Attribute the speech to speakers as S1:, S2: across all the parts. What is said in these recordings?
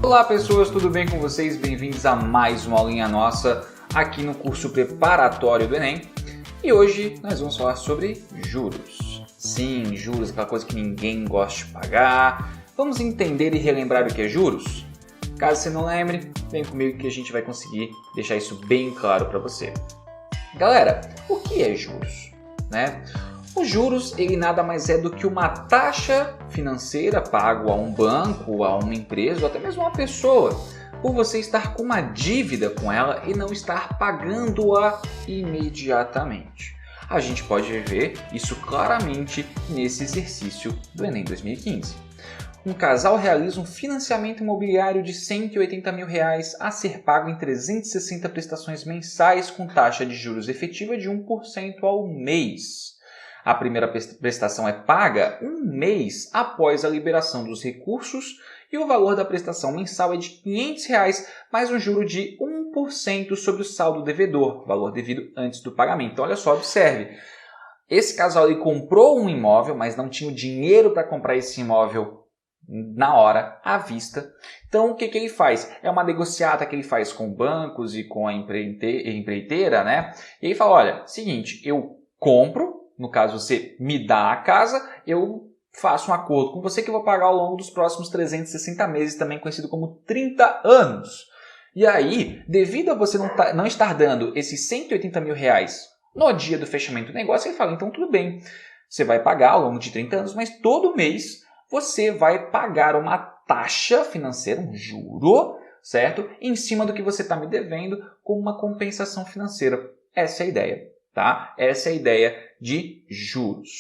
S1: Olá pessoas, tudo bem com vocês? Bem-vindos a mais uma aulinha nossa aqui no curso preparatório do Enem. E hoje nós vamos falar sobre juros. Sim, juros, aquela coisa que ninguém gosta de pagar. Vamos entender e relembrar o que é juros? Caso você não lembre, vem comigo que a gente vai conseguir deixar isso bem claro para você. Galera, o que é juros? Os juros, ele nada mais é do que uma taxa financeira paga a um banco, a uma empresa ou até mesmo a uma pessoa, por você estar com uma dívida com ela e não estar pagando-a imediatamente. A gente pode ver isso claramente nesse exercício do Enem 2015. Um casal realiza um financiamento imobiliário de R$180 mil a ser pago em 360 prestações mensais com taxa de juros efetiva de 1% ao mês. A primeira prestação é paga um mês após a liberação dos recursos e o valor da prestação mensal é de R$500 mais um juro de 1% sobre o saldo devedor, valor devido antes do pagamento. Então, olha só, observe. Esse casal ele comprou um imóvel, mas não tinha o dinheiro para comprar esse imóvel na hora, à vista. Então, o que ele faz? É uma negociata que ele faz com bancos e com a empreiteira, né? E ele fala, olha, seguinte, eu compro, no caso você me dá a casa, eu faço um acordo com você que eu vou pagar ao longo dos próximos 360 meses, também conhecido como 30 anos. E aí, devido a você não estar dando esses R$180 mil no dia do fechamento do negócio, ele fala, então tudo bem, você vai pagar ao longo de 30 anos, mas todo mês você vai pagar uma taxa financeira, um juro, certo? Em cima do que você está me devendo como uma compensação financeira. Essa é a ideia, tá? Essa é a ideia de juros.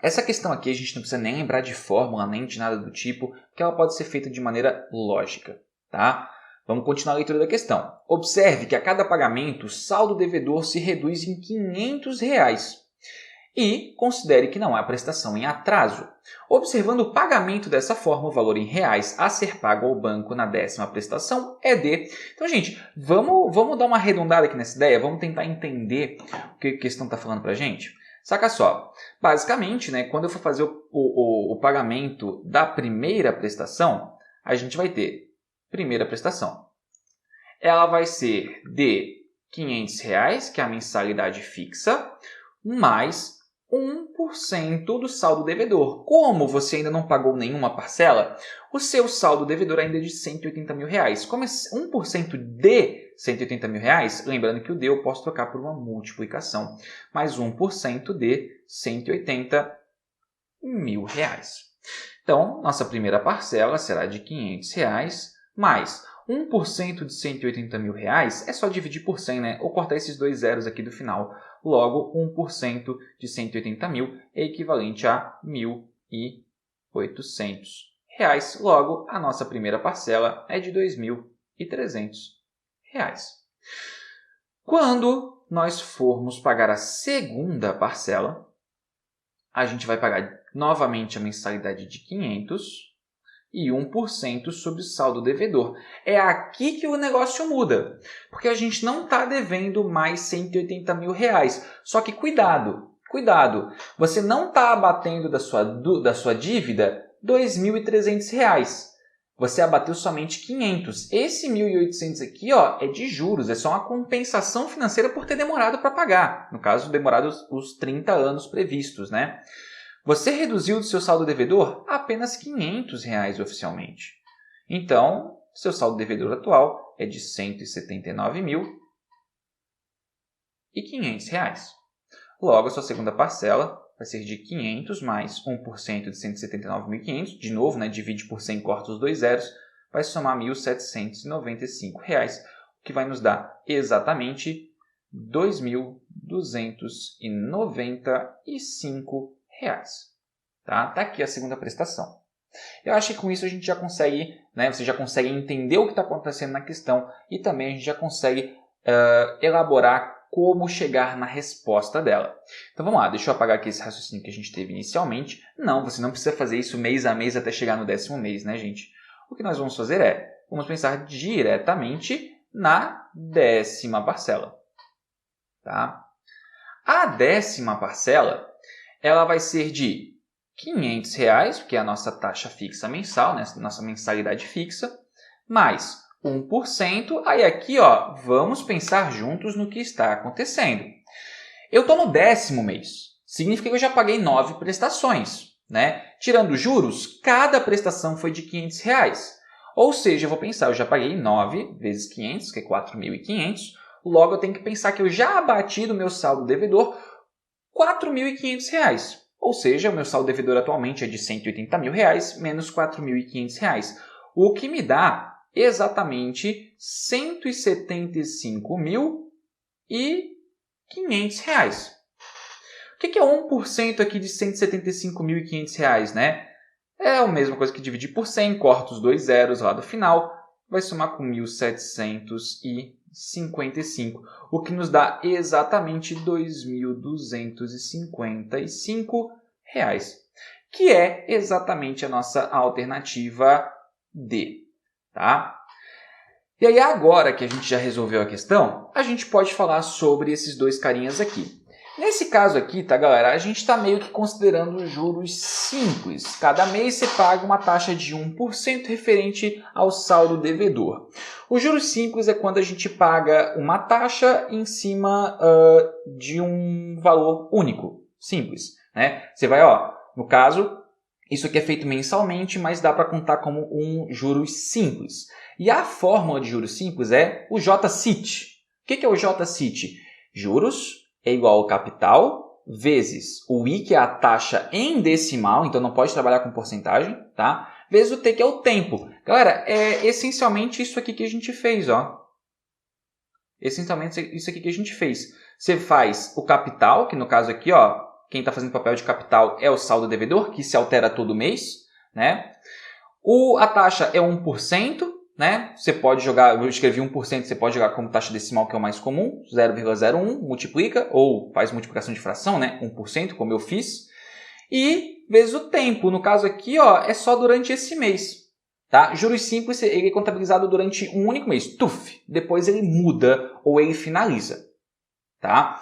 S1: Essa questão aqui a gente não precisa nem lembrar de fórmula, nem de nada do tipo, que ela pode ser feita de maneira lógica, tá? Vamos continuar a leitura da questão. Observe que a cada pagamento o saldo devedor se reduz em R$500. E considere que não há prestação em atraso. Observando o pagamento dessa forma, o valor em reais a ser pago ao banco na 10ª prestação é de... Então, gente, vamos dar uma arredondada aqui nessa ideia, vamos tentar entender o que a questão está falando para a gente. Saca só, basicamente, quando eu for fazer o pagamento da primeira prestação, a gente vai ter primeira prestação. Ela vai ser de R$500, que é a mensalidade fixa, mais 1% do saldo devedor. Como você ainda não pagou nenhuma parcela, o seu saldo devedor ainda é de R$180 mil. Como é 1% de R$180 mil, lembrando que o D eu posso trocar por uma multiplicação, mais 1% de R$180 mil. Então, nossa primeira parcela será de R$500, mais 1% de R$180 mil é só dividir por 100, ou cortar esses dois zeros aqui do final. Logo, 1% de 180 mil é equivalente a R$1.800. Logo, a nossa primeira parcela é de R$2.300. Quando nós formos pagar a segunda parcela, a gente vai pagar novamente a mensalidade de 500 e 1% sobre o saldo devedor. É aqui que o negócio muda, porque a gente não está devendo mais R$180 mil. Só que cuidado, você não está abatendo da sua dívida R$2.300. Você abateu somente 500. Esse 1.800 aqui é de juros, é só uma compensação financeira por ter demorado para pagar. No caso, demorado os 30 anos previstos, Você reduziu do seu saldo devedor apenas R$500 oficialmente. Então, seu saldo devedor atual é de R$179.500. Logo, a sua segunda parcela vai ser de 500 mais 1% de 179.500. De novo, divide por 100, corta os dois zeros, vai somar R$1.795, o que vai nos dar exatamente R$2.295. Tá aqui a segunda prestação. Eu acho que com isso a gente já consegue, você já consegue entender o que está acontecendo na questão e também a gente já consegue elaborar como chegar na resposta dela. Então vamos lá, deixa eu apagar aqui esse raciocínio que a gente teve inicialmente. Não, você não precisa fazer isso mês a mês até chegar no 10º mês, gente? O que nós vamos fazer vamos pensar diretamente na 10ª parcela. Tá? A 10ª parcela ela vai ser de R$500, que é a nossa taxa fixa mensal, nossa mensalidade fixa, mais 1%. Aí aqui, ó, vamos pensar juntos no que está acontecendo. Eu estou no 10º mês. Significa que eu já paguei 9 prestações, né? Tirando juros, cada prestação foi de R$500. Ou seja, eu vou pensar, eu já paguei 9 vezes 500, que é 4.500. Logo, eu tenho que pensar que eu já abati do meu saldo devedor R$4.500. Ou seja, o meu saldo devedor atualmente é de R$180 mil menos R$4.500, o que me dá exatamente R$175.500. O que é 1% aqui de R$175.500, né? É a mesma coisa que dividir por 100, corta os 2 zeros lá do final, vai somar com 1.755, o que nos dá exatamente R$2.255, que é exatamente a nossa alternativa D, tá? E aí agora que a gente já resolveu a questão, a gente pode falar sobre esses dois carinhas aqui. Nesse caso aqui, tá, galera, a gente está meio que considerando juros simples. Cada mês você paga uma taxa de 1% referente ao saldo devedor. O juros simples é quando a gente paga uma taxa em cima de um valor único, simples, né? Você vai, ó, no caso, isso aqui é feito mensalmente, mas dá para contar como um juros simples. E a fórmula de juros simples é o J-CIT. O que é o J-CIT? Juros é igual ao capital vezes o I, que é a taxa em decimal, então não pode trabalhar com porcentagem, tá? Vezes o T, que é o tempo. Galera, é essencialmente isso aqui que a gente fez, ó. Essencialmente isso aqui que a gente fez. Você faz o capital, que no caso aqui, ó, quem está fazendo papel de capital é o saldo devedor, que se altera todo mês, né? A taxa é 1%, né? Você pode jogar, eu escrevi 1%, você pode jogar como taxa decimal, que é o mais comum, 0,01, multiplica, ou faz multiplicação de fração, né? 1%, como eu fiz. E vezes o tempo, no caso aqui, ó, é só durante esse mês. Tá? Juros simples, ele é contabilizado durante um único mês. Tuf! Depois ele muda ou ele finaliza. Tá?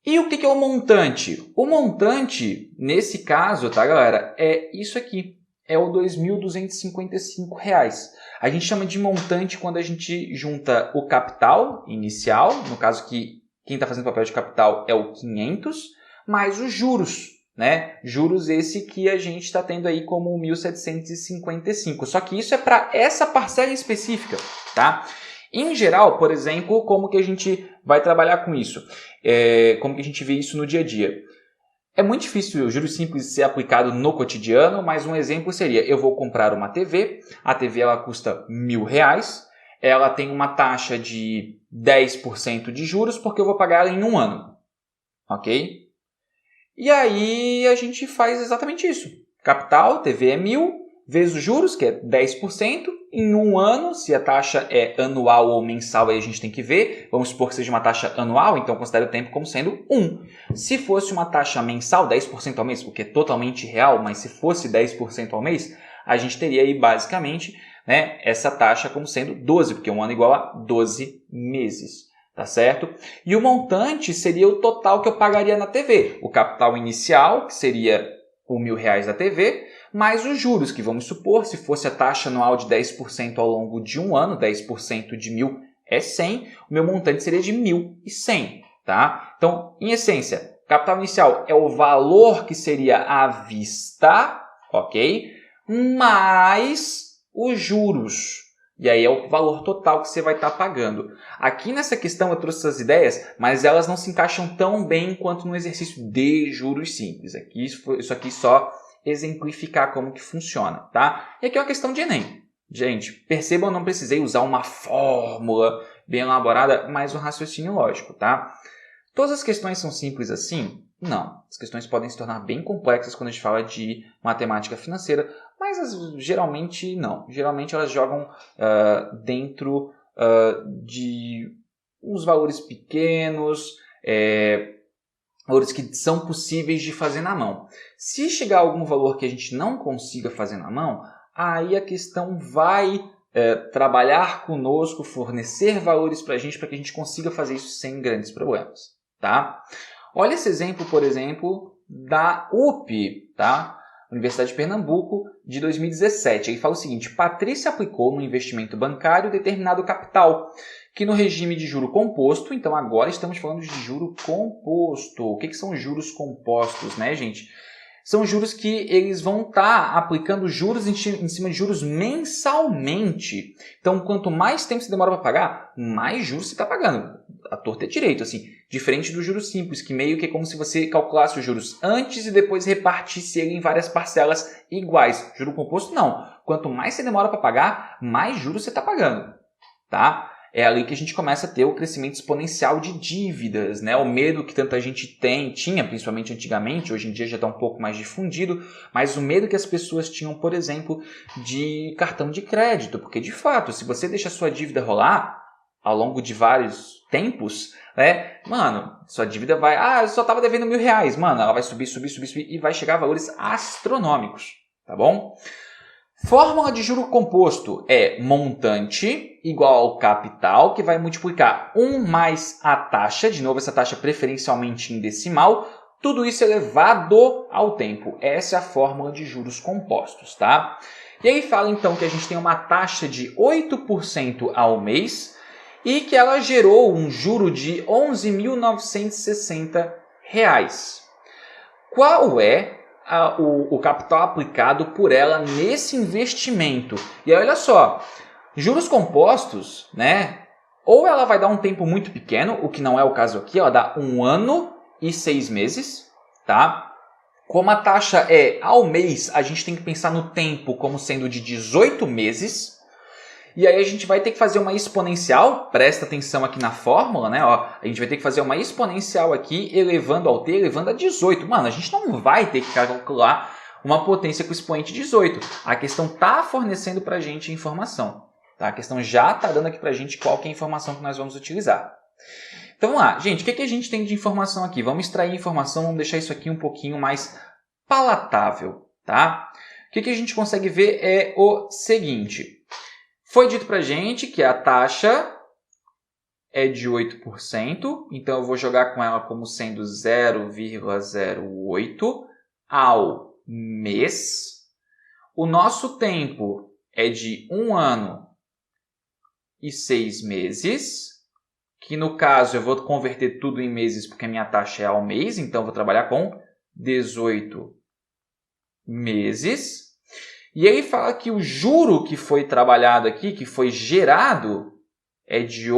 S1: E o que é o montante? O montante, nesse caso, tá, galera, é isso aqui. É o R$ 2.255. A gente chama de montante quando a gente junta o capital inicial, no caso que quem está fazendo papel de capital é o 500, mais os juros, né? Juros esse que a gente está tendo aí como 1.755. Só que isso é para essa parcela específica, tá? Em geral, por exemplo, como que a gente vai trabalhar com isso? Como que a gente vê isso no dia a dia? É muito difícil o juros simples ser aplicado no cotidiano, mas um exemplo seria, eu vou comprar uma TV, a TV ela custa R$1.000, ela tem uma taxa de 10% de juros porque eu vou pagar ela em um ano, ok? E aí a gente faz exatamente isso. Capital, TV é 1.000, vezes os juros, que é 10%, em um ano, se a taxa é anual ou mensal, aí a gente tem que ver. Vamos supor que seja uma taxa anual, então considere o tempo como sendo 1. Se fosse uma taxa mensal, 10% ao mês, o que é totalmente real, mas se fosse 10% ao mês, a gente teria aí basicamente, né, essa taxa como sendo 12, porque um ano é igual a 12 meses. Tá certo? E o montante seria o total que eu pagaria na TV. O capital inicial, que seria o R$1.000 da TV, mais os juros, que vamos supor, se fosse a taxa anual de 10% ao longo de um ano, 10% de 1.000 é 100, o meu montante seria de 1.100, tá? Então, em essência, capital inicial é o valor que seria à vista, ok? Mais os juros. E aí é o valor total que você vai estar pagando. Aqui nessa questão eu trouxe essas ideias, mas elas não se encaixam tão bem quanto no exercício de juros simples. Aqui, isso aqui só exemplificar como que funciona, tá? E aqui é uma questão de Enem. Gente, percebam, eu não precisei usar uma fórmula bem elaborada, mas um raciocínio lógico, tá? Todas as questões são simples assim? Não. As questões podem se tornar bem complexas quando a gente fala de matemática financeira, mas geralmente não. Geralmente elas jogam dentro de uns valores pequenos, valores que são possíveis de fazer na mão. Se chegar a algum valor que a gente não consiga fazer na mão, aí a questão vai trabalhar conosco, fornecer valores para a gente consiga fazer isso sem grandes problemas. Tá? Olha esse exemplo, por exemplo, da UP. Tá? Universidade de Pernambuco, de 2017. Ele fala o seguinte: Patrícia aplicou no investimento bancário determinado capital, que no regime de juro composto, então agora estamos falando de juro composto. O que são juros compostos, né, gente? São juros que eles vão estar aplicando juros em cima de juros mensalmente. Então, quanto mais tempo você demora para pagar, mais juros você está pagando. A torta é direito, assim. Diferente do juros simples, que meio que é como se você calculasse os juros antes e depois repartisse ele em várias parcelas iguais. Juro composto, não. Quanto mais você demora para pagar, mais juros você está pagando, tá? É ali que a gente começa a ter o crescimento exponencial de dívidas, né? O medo que tanta gente tinha, principalmente antigamente, hoje em dia já está um pouco mais difundido, mas o medo que as pessoas tinham, por exemplo, de cartão de crédito, porque de fato, se você deixa a sua dívida rolar ao longo de vários tempos, né? Mano, sua dívida vai, eu só estava devendo R$1.000, mano, ela vai subir e vai chegar a valores astronômicos, tá bom? Fórmula de juro composto é montante igual ao capital, que vai multiplicar 1 mais a taxa, de novo essa taxa preferencialmente em decimal, tudo isso elevado ao tempo. Essa é a fórmula de juros compostos, tá? E aí fala então que a gente tem uma taxa de 8% ao mês e que ela gerou um juro de R$ 11.960. Qual é o capital aplicado por ela nesse investimento? E olha só, juros compostos, né? Ou ela vai dar um tempo muito pequeno, o que não é o caso aqui, ela dá 1 ano e 6 meses, tá? Como a taxa é ao mês, a gente tem que pensar no tempo como sendo de 18 meses. E aí a gente vai ter que fazer uma exponencial, presta atenção aqui na fórmula, né? Ó, a gente vai ter que fazer uma exponencial aqui, elevando ao t, elevando a 18. Mano, a gente não vai ter que calcular uma potência com expoente 18. A questão está fornecendo para a gente informação. Tá? A questão já está dando aqui para a gente qual que é a informação que nós vamos utilizar. Então vamos lá. Gente, o que a gente tem de informação aqui? Vamos extrair informação, vamos deixar isso aqui um pouquinho mais palatável. Tá? O que a gente consegue ver é o seguinte. Foi dito para a gente que a taxa é de 8%, então eu vou jogar com ela como sendo 0,08 ao mês. O nosso tempo é de 1 ano e 6 meses, que no caso eu vou converter tudo em meses porque a minha taxa é ao mês, então eu vou trabalhar com 18 meses. E aí fala que o juro que foi trabalhado aqui, que foi gerado, é de R$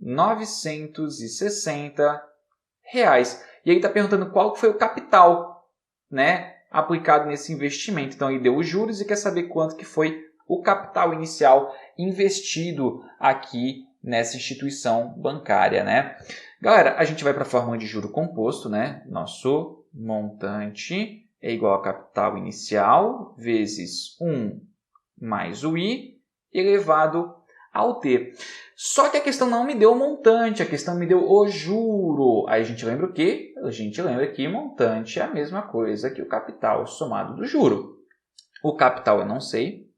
S1: 11.960. E aí está perguntando qual foi o capital, né, aplicado nesse investimento. Então ele deu os juros e quer saber quanto que foi o capital inicial investido aqui nessa instituição bancária, né? Galera, a gente vai para a fórmula de juro composto, né? Nosso montante é igual a capital inicial vezes 1 mais o I elevado ao T. Só que a questão não me deu o montante, a questão me deu o juro. Aí a gente lembra o quê? A gente lembra que montante é a mesma coisa que o capital somado do juro. O capital eu não sei.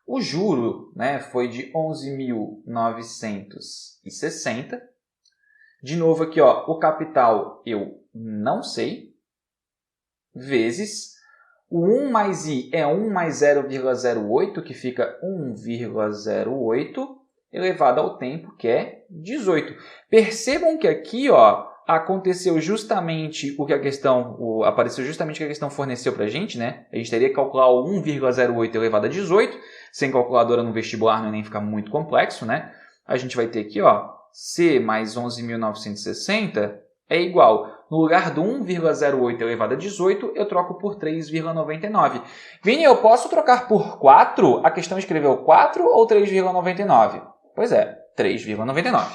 S1: O juro, né, foi de 11.960. De novo aqui, ó, o capital eu não sei, vezes o 1 mais I é 1 mais 0,08, que fica 1,08, elevado ao tempo, que é 18. Percebam que aqui, ó, aconteceu justamente o que a questão, apareceu justamente o que a questão forneceu para a gente, né? A gente teria que calcular o 1,08 elevado a 18, sem calculadora no vestibular no Enem fica muito complexo, né? A gente vai ter aqui, ó, C mais 11.960 é igual, no lugar do 1,08 elevado a 18, eu troco por 3,99. Vini, eu posso trocar por 4? A questão escreveu 4 ou 3,99? Pois é, 3,99.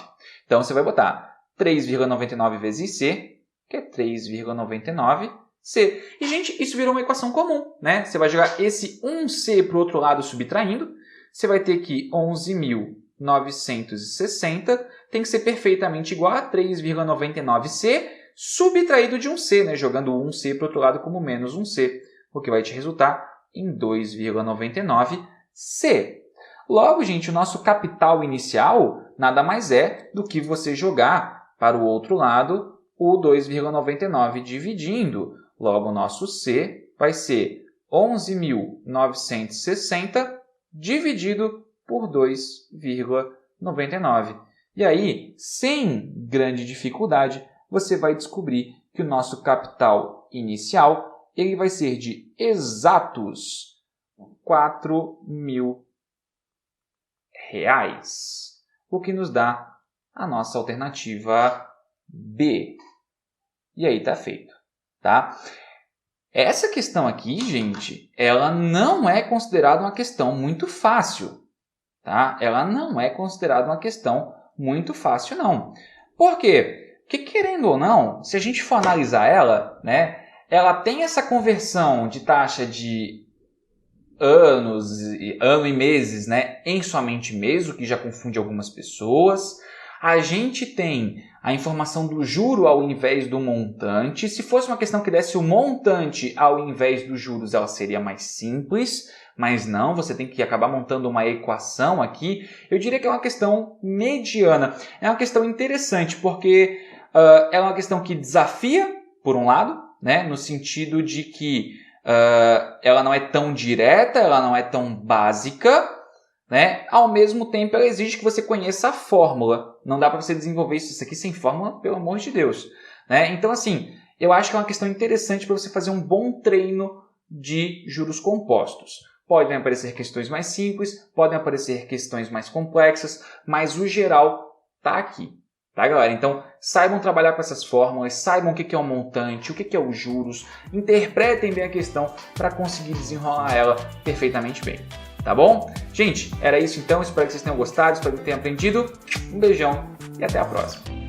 S1: Então, você vai botar 3,99 vezes C, que é 3,99C. E, gente, isso virou uma equação comum, né? Você vai jogar esse 1C para o outro lado subtraindo. Você vai ter que 11.960 tem que ser perfeitamente igual a 3,99C subtraído de 1C, né? Jogando 1C para o outro lado como menos 1C, o que vai te resultar em 2,99C. Logo, gente, o nosso capital inicial nada mais é do que você jogar para o outro lado o 2,99 dividindo. Logo, o nosso C vai ser 11.960 dividido por 2,99. E aí, sem grande dificuldade, você vai descobrir que o nosso capital inicial ele vai ser de exatos R$4.000, o que nos dá a nossa alternativa B. E aí está feito, tá? Essa questão aqui, gente, ela não é considerada uma questão muito fácil, tá? Ela não é considerada uma questão muito fácil, não. Por quê? Porque, querendo ou não, se a gente for analisar ela, né, ela tem essa conversão de taxa de ano e meses, né, em somente mês, o que já confunde algumas pessoas. A gente tem a informação do juro ao invés do montante. Se fosse uma questão que desse o montante ao invés dos juros, ela seria mais simples, mas não, você tem que acabar montando uma equação aqui. Eu diria que é uma questão mediana. É uma questão interessante, porque é uma questão que desafia, por um lado, né, no sentido de que ela não é tão direta, ela não é tão básica, né? Ao mesmo tempo, ela exige que você conheça a fórmula. Não dá para você desenvolver isso aqui sem fórmula, pelo amor de Deus, né? Então, assim, eu acho que é uma questão interessante para você fazer um bom treino de juros compostos. Podem aparecer questões mais simples, podem aparecer questões mais complexas, mas o geral está aqui. Tá, galera? Então, saibam trabalhar com essas fórmulas, saibam o que é o montante, o que é os juros, interpretem bem a questão para conseguir desenrolar ela perfeitamente bem. Tá bom? Gente, era isso então. Espero que vocês tenham gostado, espero que tenham aprendido. Um beijão e até a próxima.